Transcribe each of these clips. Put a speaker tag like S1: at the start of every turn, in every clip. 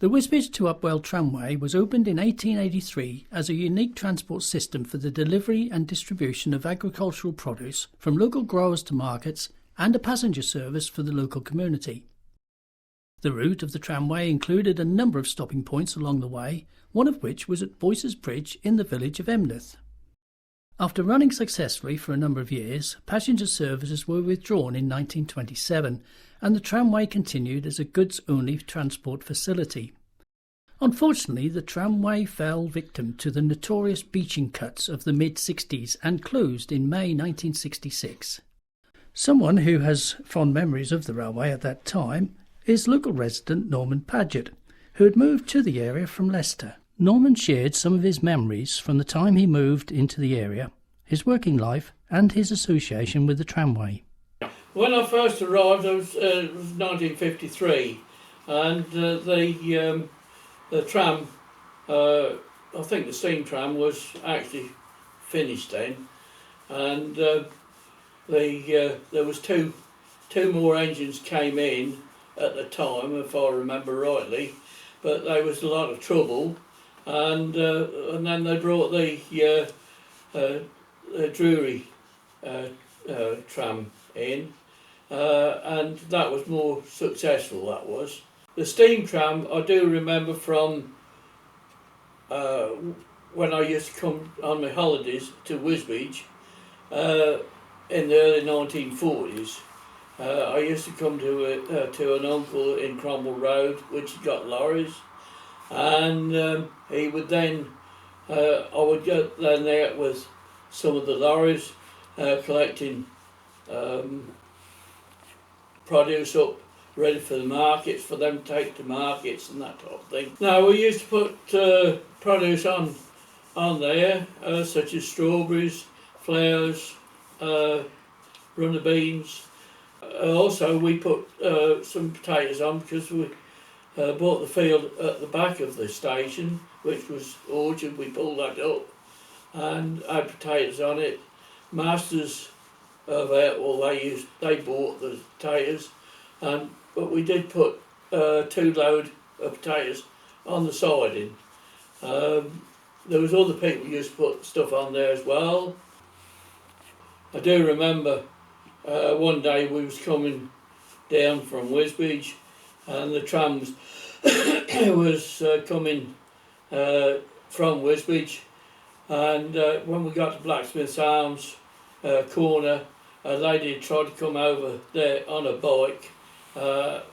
S1: The Wisbech to Upwell Tramway was opened in 1883 as a unique transport system for the delivery and distribution of agricultural produce from local growers to markets and a passenger service for the local community. The route of the tramway included a number of stopping points along the way, one of which was at Boyce's Bridge in the village of Emneth. After running successfully for a number of years, passenger services were withdrawn in 1927 and the tramway continued as a goods-only transport facility. Unfortunately, the tramway fell victim to the notorious beaching cuts of the mid-60s and closed in May 1966. Someone who has fond memories of the railway at that time is local resident Norman Paget, who had moved to the area from Leicester. Norman shared some of his memories from the time he moved into the area, his working life and his association with the tramway.
S2: When I first arrived, it was 1953, and the tram, I think the steam tram was actually finished then, and there was two more engines came in at the time, if I remember rightly, but there was a lot of trouble, and then they brought the Drury tram in, and that was more successful. That was the steam tram. I do remember from when I used to come on my holidays to Wisbech in the early 1940s. I used to come to an uncle in Cromwell Road, which got lorries, and he would then I would go down there with some of the lorries collecting produce up ready for the markets, for them to take to markets and that type of thing. Now we used to put produce on there, such as strawberries, flowers, runner beans. Also we put some potatoes on because we bought the field at the back of the station, which was orchard. We pulled that up and had potatoes on it. Masters of Upwell, they bought the potatoes, but we did put 2 load of potatoes on the siding. There was other people who used to put stuff on there as well. I do remember one day we was coming down from Wisbech and the trams was coming from Wisbech, and when we got to Blacksmith's Arms corner, a lady tried to come over there on a bike,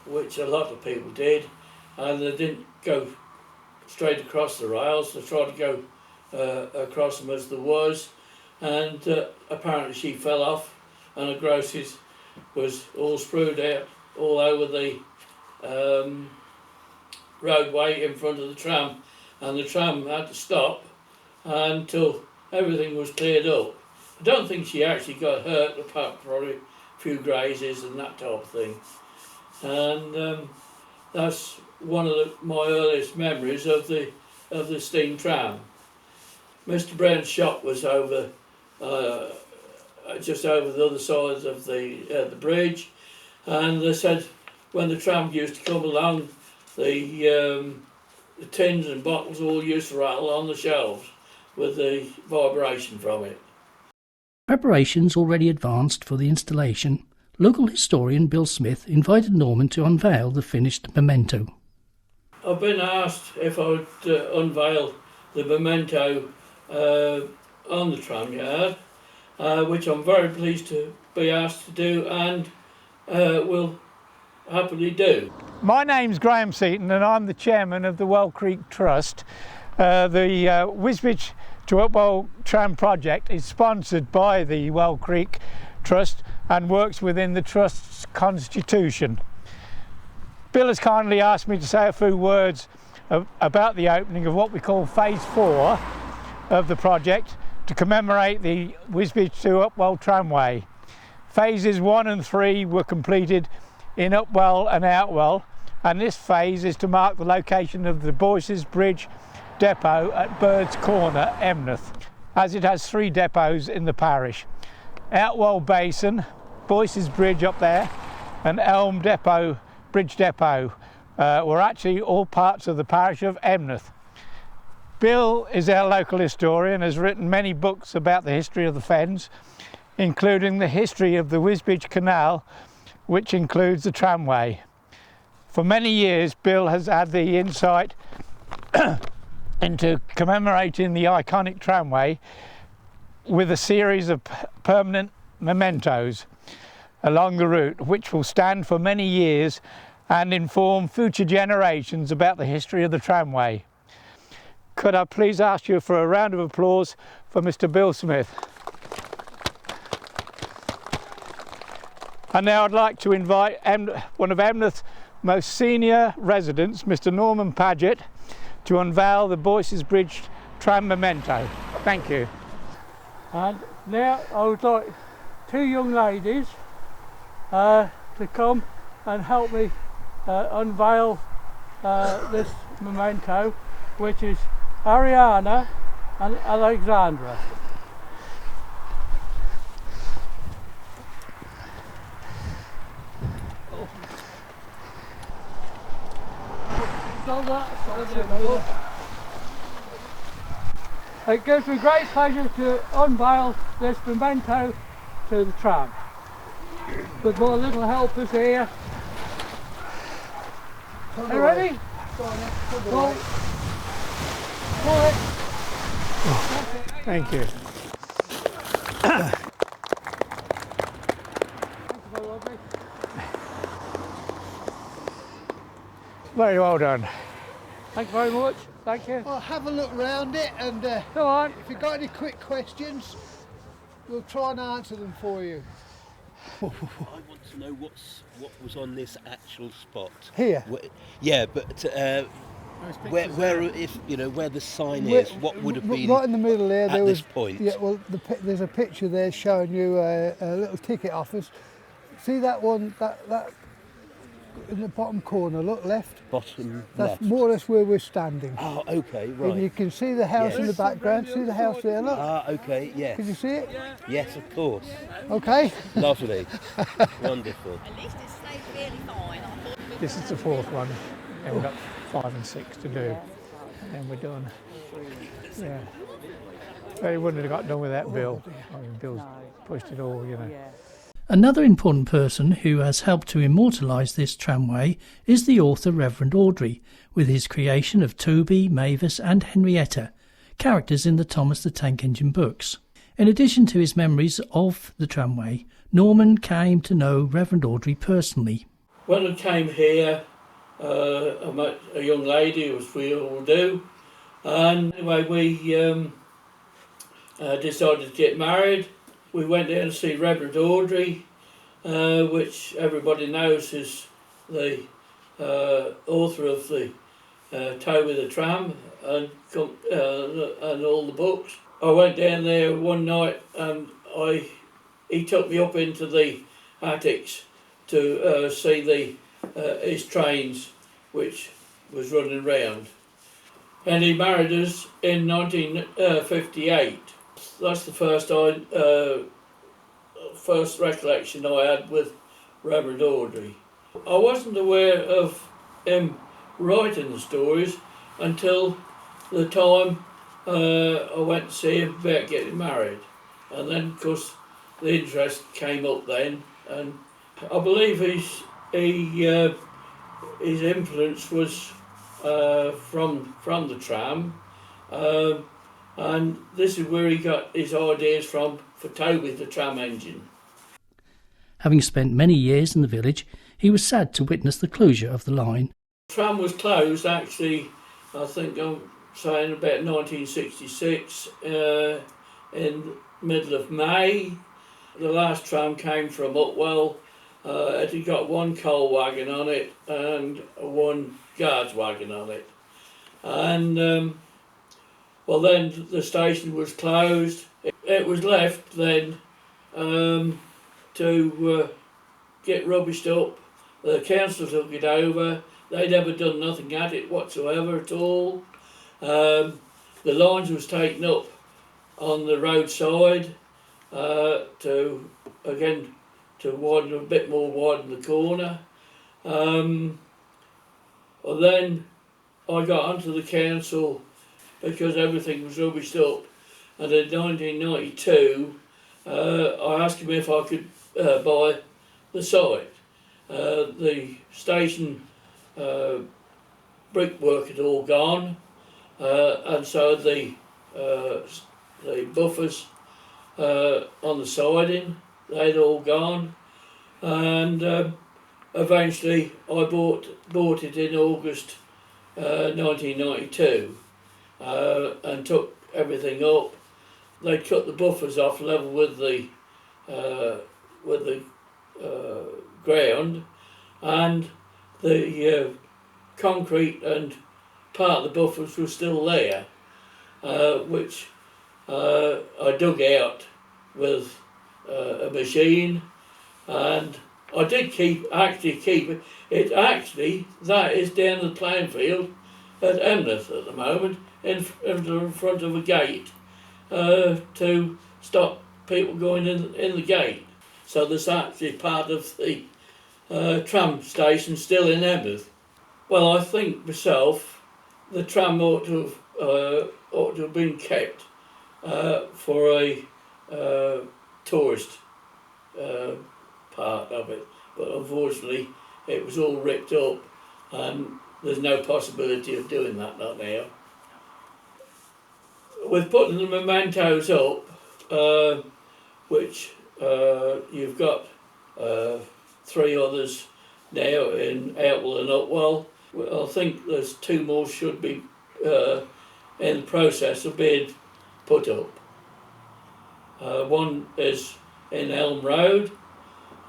S2: which a lot of people did, and they didn't go straight across the rails. They tried to go across them as there was, and apparently she fell off and her groceries was all sprued out all over the roadway in front of the tram, and the tram had to stop until everything was cleared up. I don't think she actually got hurt, apart from probably a few grazes and that type of thing. And that's one of my earliest memories of the steam tram. Mr. Brown's shop was over, just over the other side of the bridge, and they said when the tram used to come along, the tins and bottles all used to rattle on the shelves with the vibration from it.
S1: Preparations already advanced for the installation, local historian Bill Smith invited Norman to unveil the finished memento.
S2: I've been asked if I would unveil the memento on the tram yard, which I'm very pleased to be asked to do and will happily do.
S3: My name's Graham Seaton and I'm the chairman of the Well Creek Trust. The Wisbech to Upwell Tram project is sponsored by the Well Creek Trust and works within the Trust's constitution. Bill has kindly asked me to say a few words about the opening of what we call Phase 4 of the project to commemorate the Wisbech to Upwell Tramway. Phases 1 and 3 were completed in Upwell and Outwell, and this phase is to mark the location of the Boyce's Bridge depot at Bird's Corner, Emneth, as it has 3 depots in the parish. Outwell Basin, Boyce's Bridge up there, and Elm Depot, Bridge Depot, were actually all parts of the parish of Emneth. Bill is our local historian, has written many books about the history of the Fens, including the history of the Wisbech Canal, which includes the tramway. For many years, Bill has had the insight into commemorating the iconic tramway with a series of permanent mementos along the route, which will stand for many years and inform future generations about the history of the tramway. Could I please ask you for a round of applause for Mr. Bill Smith? And now I'd like to invite one of Emneth's most senior residents, Mr. Norman Paget, to unveil the Boyce's Bridge tram memento. Thank you.
S4: And now I would like two young ladies to come and help me unveil this memento, which is Ariana and Alexandra. It gives me great pleasure to unveil this memento to the tram. With my little helpers here. Are you ready? Go.
S3: Thank you. Very well done.
S4: Thank you very much. Thank you.
S5: Well, have a look round it, and
S4: Go on.
S5: if you've got any quick questions, we'll try and answer them for you.
S6: I want to know what was on this actual spot.
S5: Here?
S6: Yeah, but where if you know where the sign is, what would have been
S5: right in the middle there? There
S6: at
S5: was
S6: this point?
S5: Yeah, well, there's a picture there showing you a little ticket office. See that one? That in the bottom corner. Look left.
S6: Bottom
S5: That's
S6: left.
S5: more or less where we're standing.
S6: Oh, okay, right.
S5: And you can see the house in the
S6: Yes.
S5: background. See the house there? Look.
S6: Okay, yes.
S5: Can you see it?
S6: Yes, of course.
S5: Okay.
S6: Lovely. Wonderful.
S7: At least it stayed fairly fine. I thought
S3: This is the fourth one, and we've got 5 and 6 to do, and we're done. Yeah. But it wouldn't have got done without Bill. I mean, Bill's pushed it all, you know.
S1: Another important person who has helped to immortalise this tramway is the author Reverend Awdry, with his creation of Toby, Mavis and Henrietta, characters in the Thomas the Tank Engine books. In addition to his memories of the tramway, Norman came to know Reverend Awdry personally.
S2: When I came here, I met a young lady, as we all do, and anyway we decided to get married. We went down to see Reverend Awdry, which everybody knows is the author of the Toby the Tram and all the books. I went down there one night and he took me up into the attics to see his trains, which was running round. And he married us in 1958. That's the first recollection I had with Reverend Awdry. I wasn't aware of him writing the stories until the time I went to see him about getting married. And then, of course, the interest came up then, and I believe his influence was from the tram. And this is where he got his ideas from for Toby the tram engine.
S1: Having spent many years in the village, he was sad to witness the closure of the line.
S2: The tram was closed actually, I think I'm saying about 1966, in middle of May. The last tram came from Upwell. It had got one coal wagon on it and one guard's wagon on it. And well, then the station was closed. It was left then to get rubbished up. The council took it over. They'd never done nothing at it whatsoever at all. The lines was taken up on the roadside to widen a bit more, widen the corner. Well, then I got onto the council because everything was rubbished up, and in 1992 I asked him if I could buy the site. The station brickwork had all gone, and so the buffers on the siding, they'd all gone, and eventually I bought it in August 1992 and took everything up. They cut the buffers off level with the ground, and the concrete and part of the buffers were still there, which I dug out with a machine, and I did keep it. That is down the playing field at Emneth at the moment, in front of a gate, to stop people going in the gate. So there's actually part of the tram station still in Emneth. Well, I think myself the tram ought to have been kept for a tourist part of it, but unfortunately it was all ripped up, and there's no possibility of doing that not now. With putting the mementos up, which you've got 3 others now in Upwell and Upwell. I think there's 2 more should be in the process of being put up. One is in Elm Road,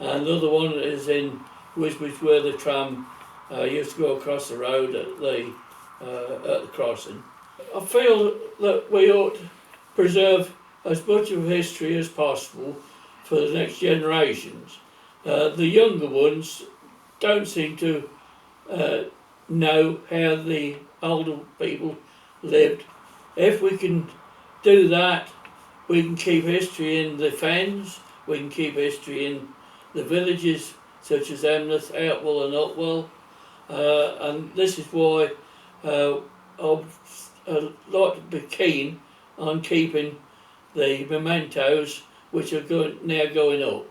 S2: and the other one is in Wisbech, where the tram used to go across the road at the crossing. I feel that we ought to preserve as much of history as possible for the next generations. The younger ones don't seem to know how the older people lived. If we can do that, we can keep history in the fens, we can keep history in the villages such as Emneth, Upwell and Upwell, and this is why I'd like to be keen on keeping the mementos which are now going up.